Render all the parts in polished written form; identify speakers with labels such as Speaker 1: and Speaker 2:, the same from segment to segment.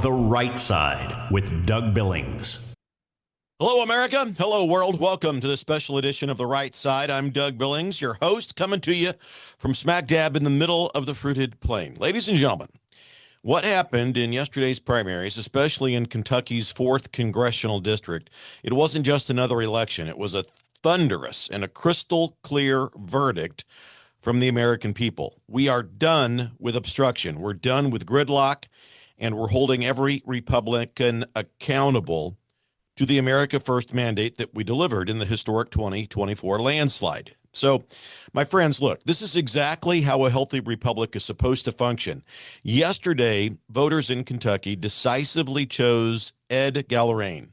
Speaker 1: The Right Side with Doug Billings.
Speaker 2: Hello, America. Hello, world. Welcome to this special edition of The Right Side. I'm Doug Billings, your host, coming to you from smack dab in the middle of the fruited plain. Ladies and gentlemen, what happened in yesterday's primaries, especially in Kentucky's 4th Congressional District, it wasn't just another election. It was a thunderous and a crystal clear verdict from the American people. We are done with obstruction. We're done with gridlock, and we're holding every Republican accountable to the America First mandate that we delivered in the historic 2024 landslide. So, my friends, look, this is exactly how a healthy republic is supposed to function. Yesterday, voters in Kentucky decisively chose Ed Gallrein,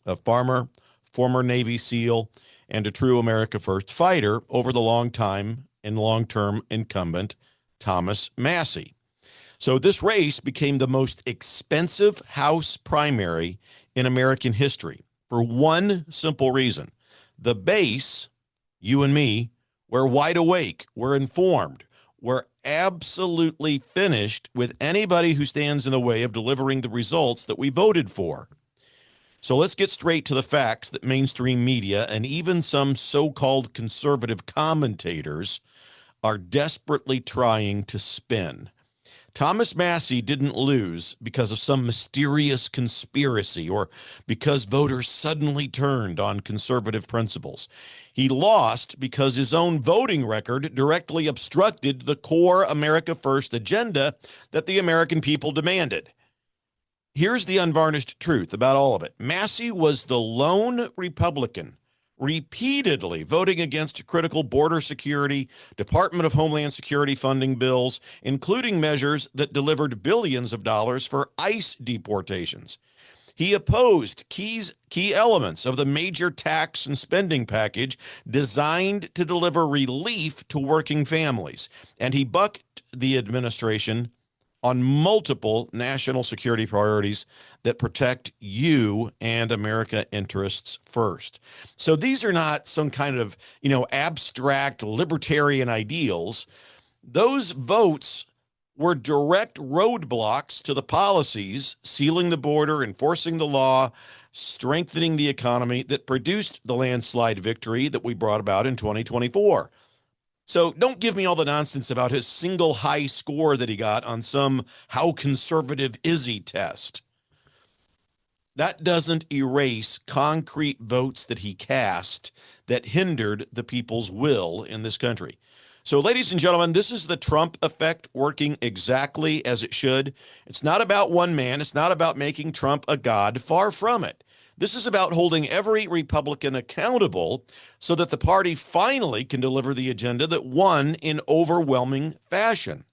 Speaker 2: a farmer, former Navy SEAL, and a true America First fighter, over the long-time and long-term incumbent Thomas Massie. So this race became the most expensive House primary in American history for one simple reason. The base, you and me, we're wide awake, we're informed, we're absolutely finished with anybody who stands in the way of delivering the results that we voted for. So let's get straight to the facts that mainstream media and even some so-called conservative commentators are desperately trying to spin. Thomas Massie didn't lose because of some mysterious conspiracy or because voters suddenly turned on conservative principles. He lost because his own voting record directly obstructed the core America First agenda that the American people demanded. Here's the unvarnished truth about all of it. Massie was the lone Republican repeatedly voting against critical border security, Department of Homeland Security funding bills, including measures that delivered billions of dollars for ICE deportations. He opposed key elements of the major tax and spending package designed to deliver relief to working families, and he bucked the administration on multiple national security priorities that protect you and America interests first. So these are not some kind of, abstract libertarian ideals. Those votes were direct roadblocks to the policies sealing the border, enforcing the law, strengthening the economy that produced the landslide victory that we brought about in 2024. So don't give me all the nonsense about his single high score that he got on some how conservative is he test. That doesn't erase concrete votes that he cast that hindered the people's will in this country. So, ladies and gentlemen, this is the Trump effect working exactly as it should. It's not about one man. It's not about making Trump a god. Far from it. This is about holding every Republican accountable so that the party finally can deliver the agenda that won in overwhelming fashion.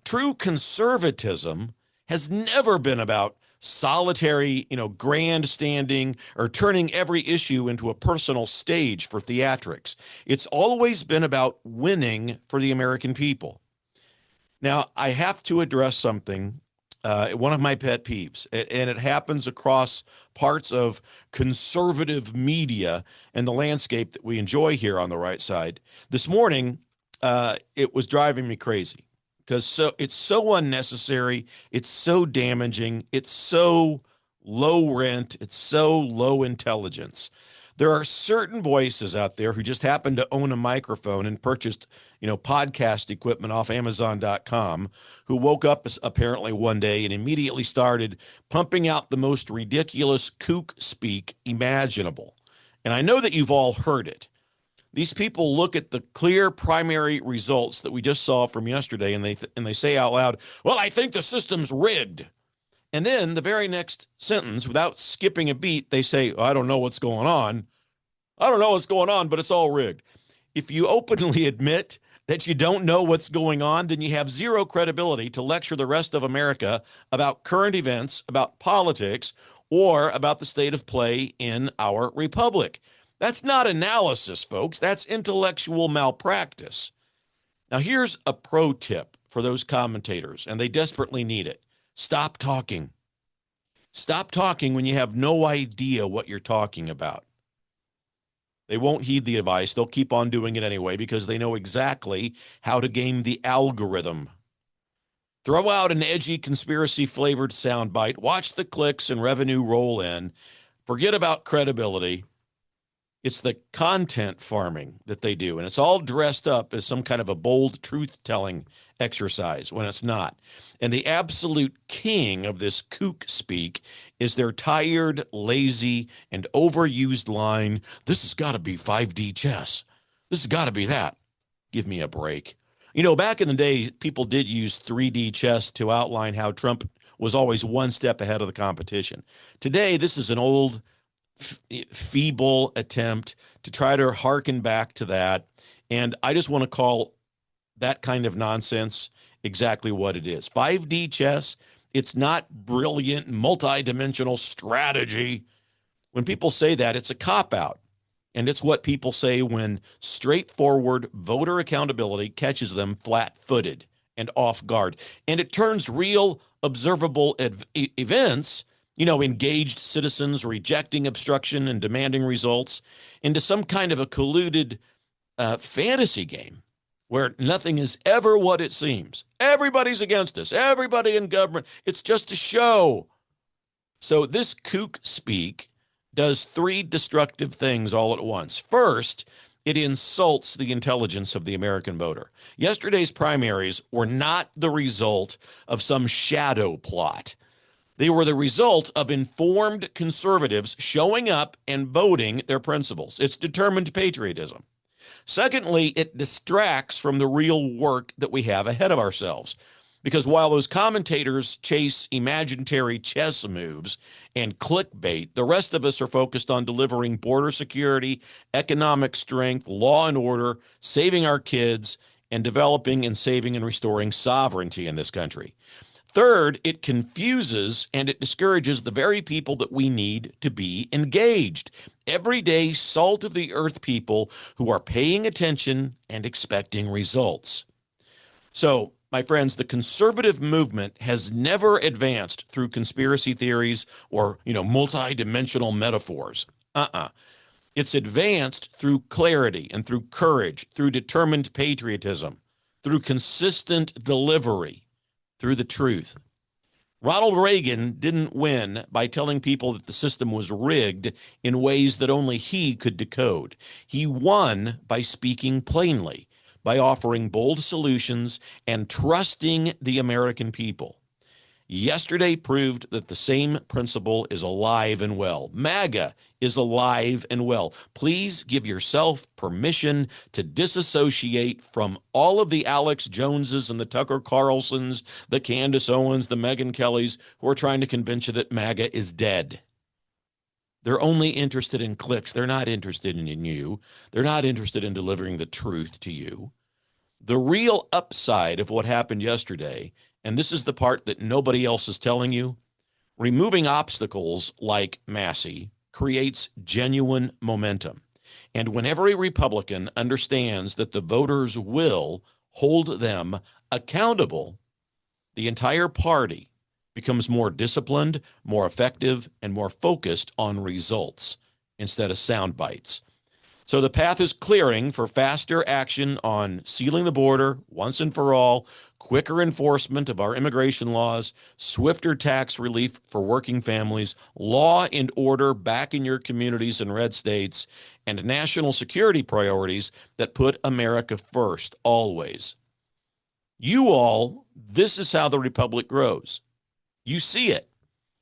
Speaker 2: True conservatism has never been about solitary, grandstanding or turning every issue into a personal stage for theatrics. It's always been about winning for the American people. Now, I have to address something, one of my pet peeves, and it happens across parts of conservative media and the landscape that we enjoy here on the right side. This morning, it was driving me crazy because it's so unnecessary, it's so damaging, it's so low rent, it's so low intelligence. There are certain voices out there who just happen to own a microphone and purchased, podcast equipment off Amazon.com, who woke up apparently one day and immediately started pumping out the most ridiculous kook-speak imaginable. And I know that you've all heard it. These people look at the clear primary results that we just saw from yesterday, and they say out loud, "Well, I think the system's rigged." And then the very next sentence, without skipping a beat, they say, "I don't know what's going on. I don't know what's going on, but it's all rigged." If you openly admit that you don't know what's going on, then you have zero credibility to lecture the rest of America about current events, about politics, or about the state of play in our republic. That's not analysis, folks. That's intellectual malpractice. Now, here's a pro tip for those commentators, and they desperately need it. Stop talking. Stop talking when you have no idea what you're talking about. They won't heed the advice. They'll keep on doing it anyway because they know exactly how to game the algorithm. Throw out an edgy conspiracy-flavored soundbite, watch the clicks and revenue roll in, forget about credibility. It's the content farming that they do, and it's all dressed up as some kind of a bold truth-telling exercise when it's not. And the absolute king of this kook-speak is their tired, lazy, and overused line, "This has got to be 5D chess. This has got to be that." Give me a break. You know, back in the day, people did use 3D chess to outline how Trump was always one step ahead of the competition. Today, this is an old, feeble attempt to try to harken back to that. And I just want to call that kind of nonsense exactly what it is. 5D chess, it's not brilliant, multidimensional strategy. When people say that, it's a cop-out. And it's what people say when straightforward voter accountability catches them flat-footed and off guard. And it turns real observable events, engaged citizens rejecting obstruction and demanding results, into some kind of a colluded fantasy game where nothing is ever what it seems. Everybody's against us. Everybody in government. It's just a show. So this kook-speak does three destructive things all at once. First, it insults the intelligence of the American voter. Yesterday's primaries were not the result of some shadow plot. They were the result of informed conservatives showing up and voting their principles. It's determined patriotism. Secondly, it distracts from the real work that we have ahead of ourselves. Because while those commentators chase imaginary chess moves and clickbait, the rest of us are focused on delivering border security, economic strength, law and order, saving our kids, and developing and saving and restoring sovereignty in this country. Third, it confuses and it discourages the very people that we need to be engaged. Everyday salt of the earth people who are paying attention and expecting results. So, my friends, the conservative movement has never advanced through conspiracy theories or, multi-dimensional metaphors. It's advanced through clarity and through courage, through determined patriotism, through consistent delivery, through the truth. Ronald Reagan didn't win by telling people that the system was rigged in ways that only he could decode. He won by speaking plainly, by offering bold solutions and trusting the American people. Yesterday proved that the same principle is alive and well. MAGA is alive and well. Please give yourself permission to disassociate from all of the Alex Joneses and the Tucker Carlsons, the Candace Owens, the Megyn Kellys, who are trying to convince you that MAGA is dead. They're only interested in clicks. They're not interested in you. They're not interested in delivering the truth to you. The real upside of what happened yesterday, and this is the part that nobody else is telling you, removing obstacles like Massie creates genuine momentum. And when every Republican understands that the voters will hold them accountable, the entire party becomes more disciplined, more effective, and more focused on results instead of sound bites. So the path is clearing for faster action on sealing the border once and for all, quicker enforcement of our immigration laws, swifter tax relief for working families, law and order back in your communities and red states, and national security priorities that put America first, always. You all, this is how the republic grows. You see it.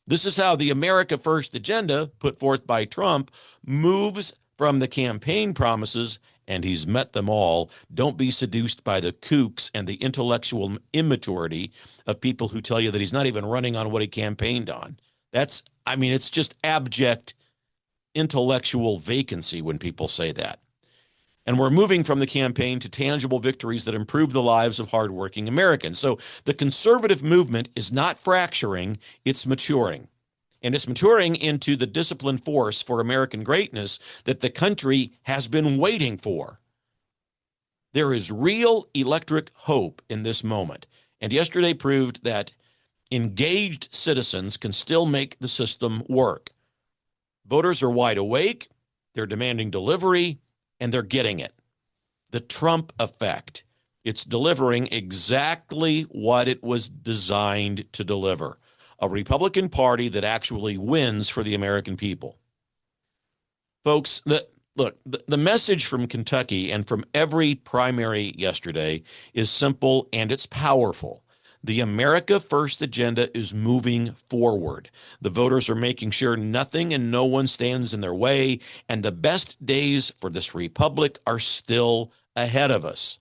Speaker 2: This is how the America First agenda put forth by Trump moves from the campaign promises, and he's met them all. Don't be seduced by the kooks and the intellectual immaturity of people who tell you that he's not even running on what he campaigned on. It's just abject intellectual vacancy when people say that. And we're moving from the campaign to tangible victories that improve the lives of hardworking Americans. So the conservative movement is not fracturing, it's maturing. And it's maturing into the disciplined force for American greatness that the country has been waiting for. There is real electric hope in this moment. And yesterday proved that engaged citizens can still make the system work. Voters are wide awake, they're demanding delivery, and they're getting it. The Trump effect. It's delivering exactly what it was designed to deliver, a Republican Party that actually wins for the American people. Folks, the message from Kentucky and from every primary yesterday is simple and it's powerful. The America First agenda is moving forward. The voters are making sure nothing and no one stands in their way, and the best days for this republic are still ahead of us.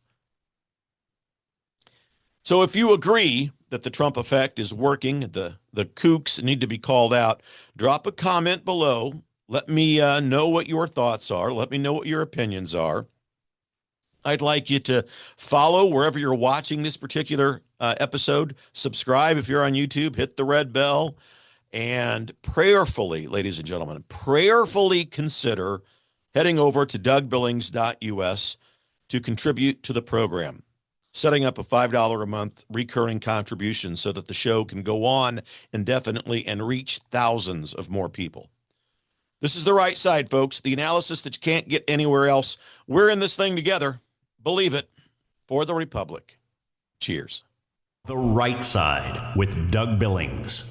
Speaker 2: So if you agree that the Trump effect is working, the kooks need to be called out, drop a comment below. Let me know what your thoughts are. Let me know what your opinions are. I'd like you to follow wherever you're watching this particular episode. Subscribe if you're on YouTube. Hit the red bell. And prayerfully, ladies and gentlemen, prayerfully consider heading over to dougbillings.us to contribute to the program, setting up a $5 a month recurring contribution so that the show can go on indefinitely and reach thousands of more people. This is The Right Side, folks. The analysis that you can't get anywhere else. We're in this thing together. Believe it. For the Republic. Cheers.
Speaker 1: The Right Side with Doug Billings.